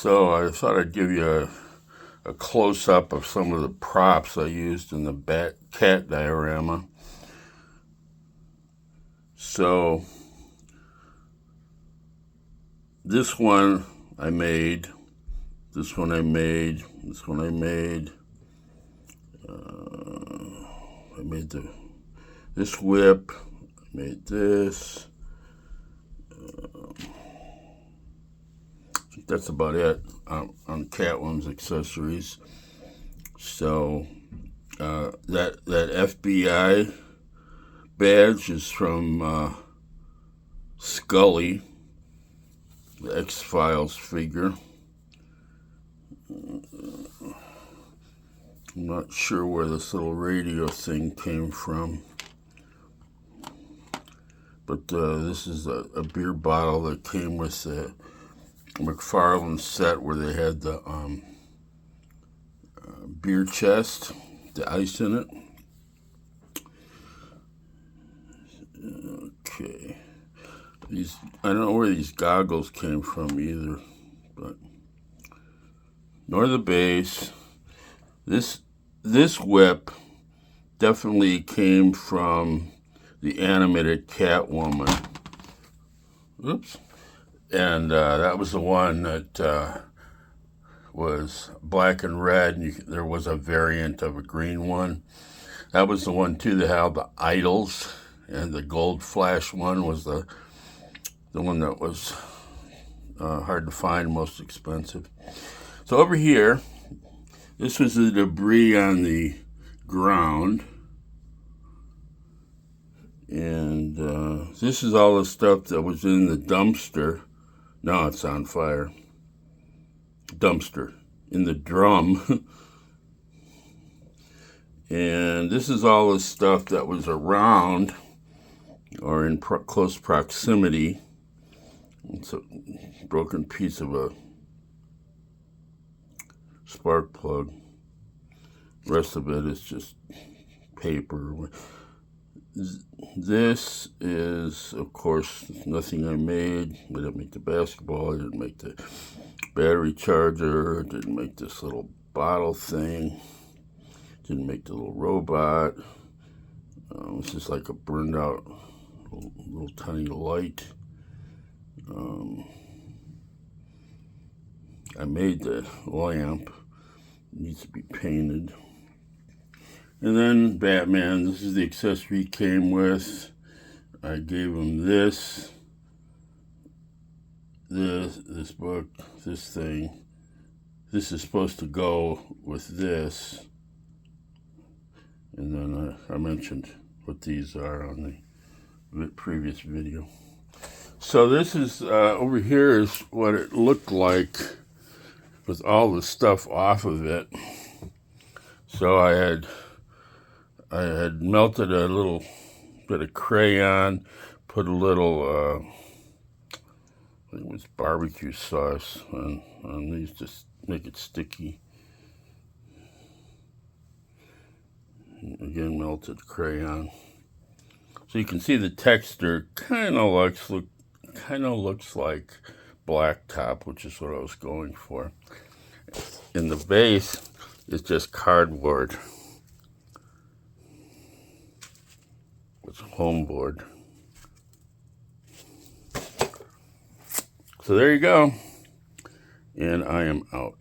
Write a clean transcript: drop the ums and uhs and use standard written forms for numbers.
So I thought I'd give you a close-up of some of the props I used in the cat diorama. So this one I made, this one I made, this one I made. I made this whip, I made this. I think that's about it on Catwoman's accessories. So that FBI badge is from Scully, the X-Files figure. I'm not sure where this little radio thing came from, but this is a beer bottle that came with the McFarlane set where they had the beer chest, the ice in it. Okay, I don't know where these goggles came from either, but nor the base. This whip definitely came from the animated Catwoman. Oops. And that was the one that was black and red, and there was a variant of a green one. That was the one, too, that had the idols, and the gold flash one was the one that was hard to find, most expensive. So over here, this was the debris on the ground. And this is all the stuff that was in the dumpster. Now it's on fire. Dumpster. In the drum. And this is all the stuff that was around or in close proximity. It's a broken piece of a spark plug. The rest of it is just paper. This is, of course, nothing I made. I didn't make the basketball. I didn't make the battery charger. I didn't make this little bottle thing. Didn't make the little robot. This is like a burned out little tiny light. I made the lamp. It needs to be painted. And then Batman, this is the accessory he came with. I gave him this book, this thing. This is supposed to go with this. And then I mentioned what these are on the previous video. So this is, over here is what it looked like with all the stuff off of it. So I had melted a little bit of crayon, put a little, I think it was barbecue sauce on these to make it sticky. Again, melted crayon. So you can see the texture kind of looks like blacktop, which is what I was going for. And the base is just cardboard. It's homeboard. So there you go. And I am out.